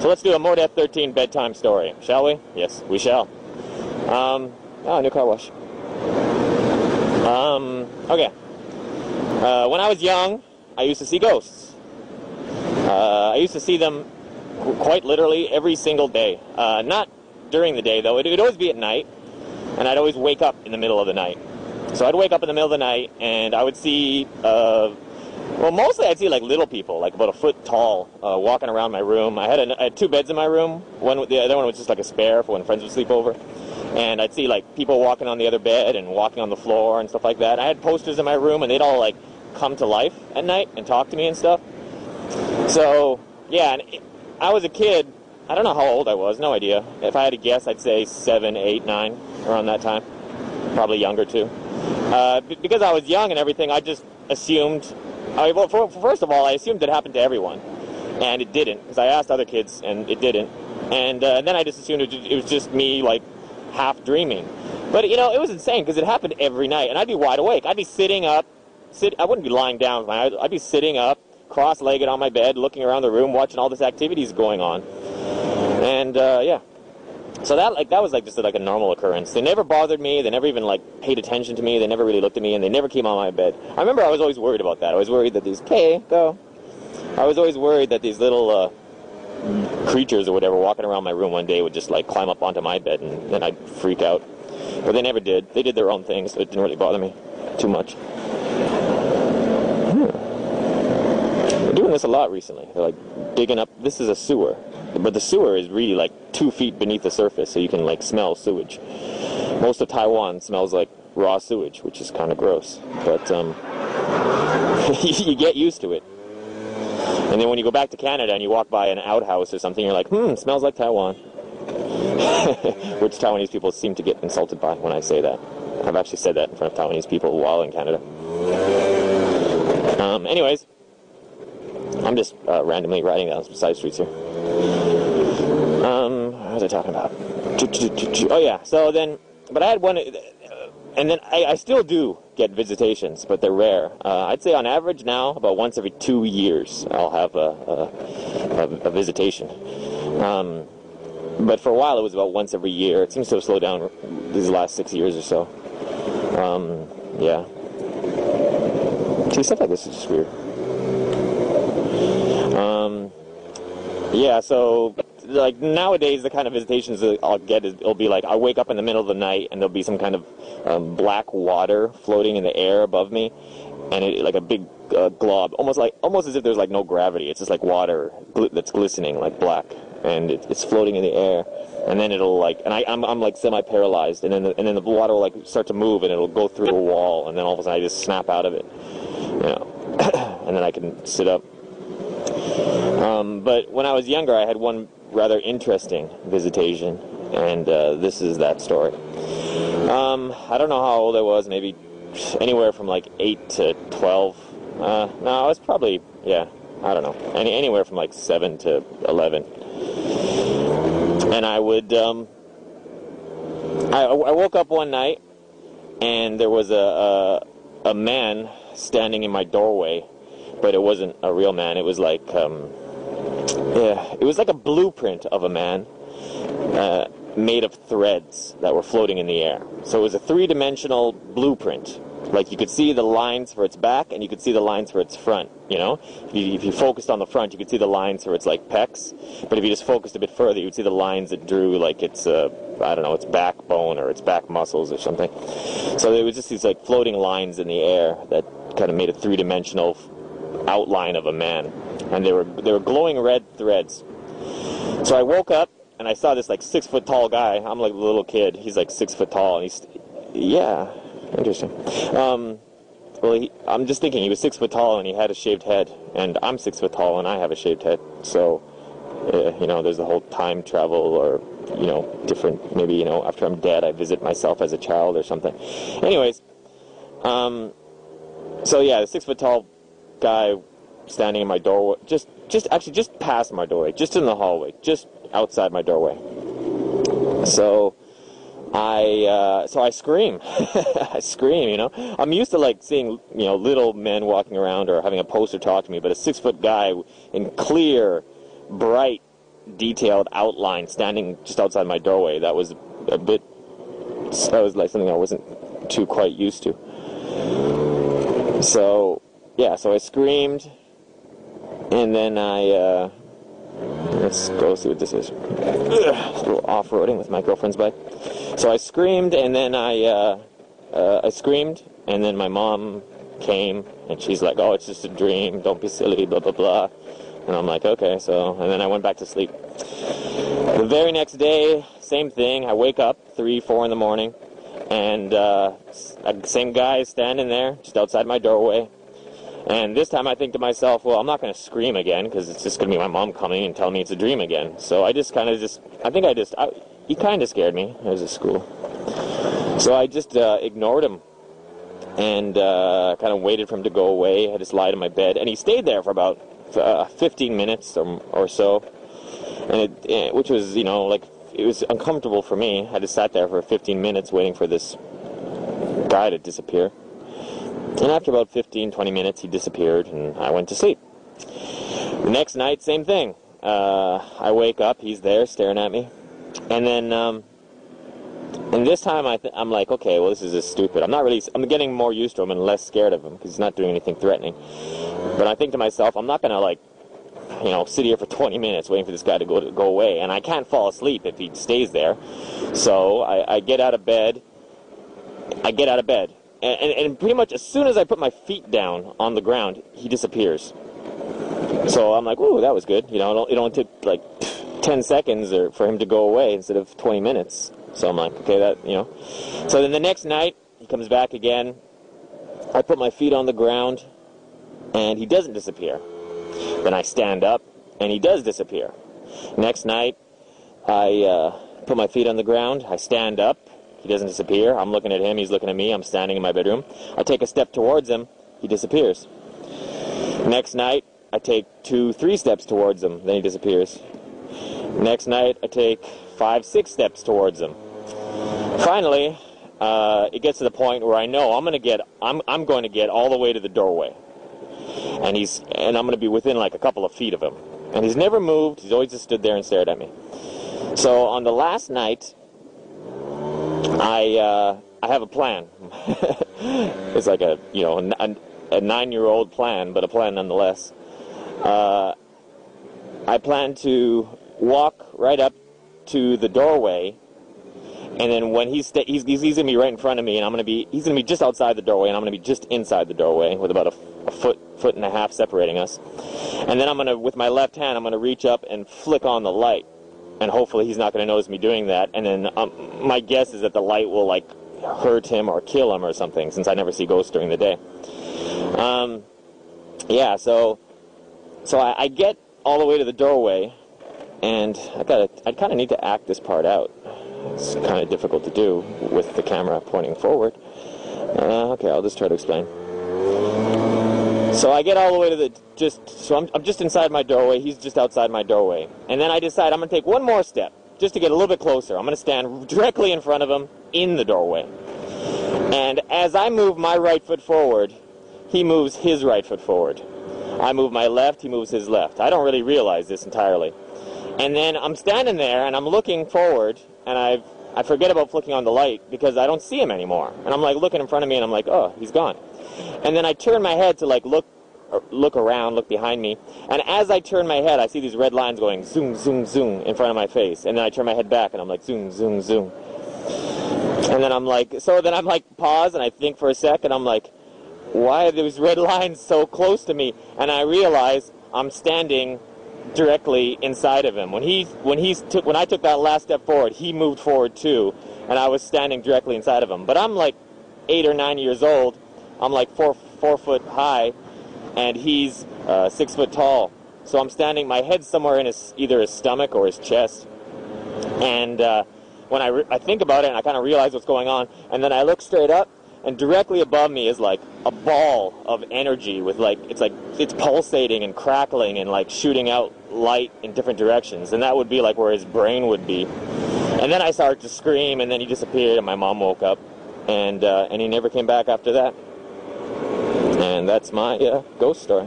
So let's do a Modeth 13 bedtime story, shall we? Yes, we shall. New car wash. Okay. When I was young, I used to see ghosts. I used to see them quite literally every single day. Not during the day, though. It would always be at night, and I'd always wake up in the middle of the night. So I'd wake up in the middle of the night, and I would see, well, mostly I'd see like little people, like about a foot tall, walking around my room. I had 2 beds in my room. The other one was just like a spare for when friends would sleep over. And I'd see like people walking on the other bed and walking on the floor and stuff like that. I had posters in my room, and they'd all like come to life at night and talk to me and stuff. So yeah, and I was a kid. I don't know how old I was, no idea. If I had to guess, I'd say 7, 8, 9, around that time. Probably younger too. Because I was young and everything, I just assumed. First of all, I assumed it happened to everyone, and it didn't. Because I asked other kids, and it didn't. And then I just assumed it was just me, like, half dreaming. But it was insane because it happened every night, and I'd be wide awake. I'd be sitting up. I wouldn't be lying down with my eyes. I'd be sitting up, cross-legged on my bed, looking around the room, watching all this activities going on. And yeah. So that was like just like a normal occurrence. They never bothered me. They never even like paid attention to me. They never really looked at me, and they never came on my bed. I remember I was always worried about that. I was worried that these I was always worried that these little creatures or whatever walking around my room one day would just like climb up onto my bed, and then I'd freak out. But they never did. They did their own thing, so it didn't really bother me too much. They're doing this a lot recently. They're like digging up. This is a sewer. But the sewer is really like 2 feet beneath the surface, so you can like smell sewage. Most of Taiwan smells like raw sewage, which is kind of gross. But you get used to it. And then when you go back to Canada and you walk by an outhouse or something, you're like, smells like Taiwan. Which Taiwanese people seem to get insulted by when I say that. I've actually said that in front of Taiwanese people while in Canada. Anyways, I'm just randomly riding down some side streets here. What was I talking about? Oh yeah, so then, but I had one, and then I still do get visitations, but they're rare. I'd say on average now, about once every 2 years, I'll have a visitation. But for a while it was about once every year. It seems to have slowed down these last 6 years or so. Yeah. See, stuff like this is just weird. Yeah, so, like, nowadays, the kind of visitations that I'll get it'll be like, I wake up in the middle of the night, and there'll be some kind of black water floating in the air above me, and like a big glob, almost as if there's, like, no gravity. It's just, like, water that's glistening, like black, and it's floating in the air, and then it'll, like, and I'm like, semi-paralyzed, and then the water will, like, start to move, and it'll go through a wall, and then all of a sudden I just snap out of it, and then I can sit up. But when I was younger, I had one rather interesting visitation, and this is that story. I don't know how old I was, maybe anywhere from like 8 to 12. No, I was probably, yeah, I don't know, anywhere from like 7 to 11. And I would, I woke up one night, and there was a man standing in my doorway, but it wasn't a real man. It was like, yeah, it was like a blueprint of a man made of threads that were floating in the air. So it was a 3-dimensional blueprint. Like, you could see the lines for its back, and you could see the lines for its front, If you focused on the front, you could see the lines for its, like, pecs. But if you just focused a bit further, you would see the lines that drew, like, its, I don't know, its backbone or its back muscles or something. So there was just these, like, floating lines in the air that kind of made a 3-dimensional outline of a man. And they were glowing red threads. So I woke up, and I saw this, like, 6-foot-tall guy. I'm, like, a little kid. He's, like, 6 foot tall, and yeah, interesting. Well, I'm just thinking he was 6 foot tall, and he had a shaved head, and I'm 6 foot tall, and I have a shaved head. So, there's the whole time travel, or, different, maybe, after I'm dead, I visit myself as a child or something. Anyways, so yeah, the 6 foot tall guy standing in my doorway, just past my doorway, just in the hallway, just outside my doorway. So I scream. I scream, I'm used to, like, seeing, little men walking around or having a poster talk to me, but a 6 foot guy in clear, bright detailed outline standing just outside my doorway. That was like something I wasn't too quite used to. So, yeah, so I screamed, and then let's go see what this is. It's a little off-roading with my girlfriend's bike. So I screamed, and then I screamed, and then my mom came, and she's like, oh, it's just a dream, don't be silly, blah, blah, blah. And I'm like, okay, and then I went back to sleep. The very next day, same thing. I wake up 3, 4 in the morning, and same guy is standing there, just outside my doorway. And this time I think to myself, well, I'm not going to scream again, because it's just going to be my mom coming and telling me it's a dream again. So I just he kind of scared me. I was at school. So I just ignored him and kind of waited for him to go away. I just lied in my bed, and he stayed there for about 15 minutes or so, and which was, like, it was uncomfortable for me. I just sat there for 15 minutes waiting for this guy to disappear. And after about 15, 20 minutes, he disappeared, and I went to sleep. The next night, same thing. I wake up, he's there staring at me. And then, and this time I'm like, okay, well, this is just stupid. I'm getting more used to him and less scared of him because he's not doing anything threatening. But I think to myself, I'm not going to, sit here for 20 minutes waiting for this guy to go away. And I can't fall asleep if he stays there. So I get out of bed. And pretty much as soon as I put my feet down on the ground, he disappears. So I'm like, ooh, that was good. It only took like 10 seconds for him to go away instead of 20 minutes. So I'm like, okay, So then the next night, he comes back again. I put my feet on the ground, and he doesn't disappear. Then I stand up, and he does disappear. Next night, I put my feet on the ground. I stand up. He doesn't disappear. I'm looking at him. He's looking at me. I'm standing in my bedroom. I take a step towards him. He disappears. Next night, I take 2, 3 steps towards him. Then he disappears. Next night, I take 5, 6 steps towards him. Finally, it gets to the point where I know I'm going to get all the way to the doorway, and I'm going to be within like a couple of feet of him. And he's never moved. He's always just stood there and stared at me. So on the last night, I have a plan. It's like a 9-year-old plan, but a plan nonetheless. I plan to walk right up to the doorway, and then when he's gonna be right in front of me, and he's gonna be just outside the doorway, and I'm gonna be just inside the doorway with about a foot and a half separating us. And then with my left hand, I'm gonna reach up and flick on the light. And hopefully he's not going to notice me doing that. And then my guess is that the light will, hurt him or kill him or something, since I never see ghosts during the day. So I get all the way to the doorway, and I kind of need to act this part out. It's kind of difficult to do with the camera pointing forward. Okay, I'll just try to explain. So I get all the way to I'm just inside my doorway, he's just outside my doorway. And then I decide I'm going to take one more step, just to get a little bit closer. I'm going to stand directly in front of him, in the doorway. And as I move my right foot forward, he moves his right foot forward. I move my left, he moves his left. I don't really realize this entirely. And then I'm standing there, and I'm looking forward, and I forget about flicking on the light, because I don't see him anymore. And I'm looking in front of me, and I'm like, oh, he's gone. And then I turn my head to look around, look behind me. And as I turn my head, I see these red lines going zoom, zoom, zoom in front of my face. And then I turn my head back, and I'm like, zoom, zoom, zoom. And then I'm pause, and I think for a sec, and I'm like, why are these red lines so close to me? And I realize I'm standing directly inside of him. When I took that last step forward, he moved forward too, and I was standing directly inside of him. But I'm 8 or 9 years old. I'm 4 foot high, and he's 6 foot tall. So I'm standing, my head's somewhere in either his stomach or his chest. And when I think about it, and I kind of realize what's going on, and then I look straight up, and directly above me is a ball of energy with it's pulsating and crackling and shooting out light in different directions. And that would be where his brain would be. And then I started to scream, and then he disappeared, and my mom woke up, and he never came back after that. And that's my ghost story.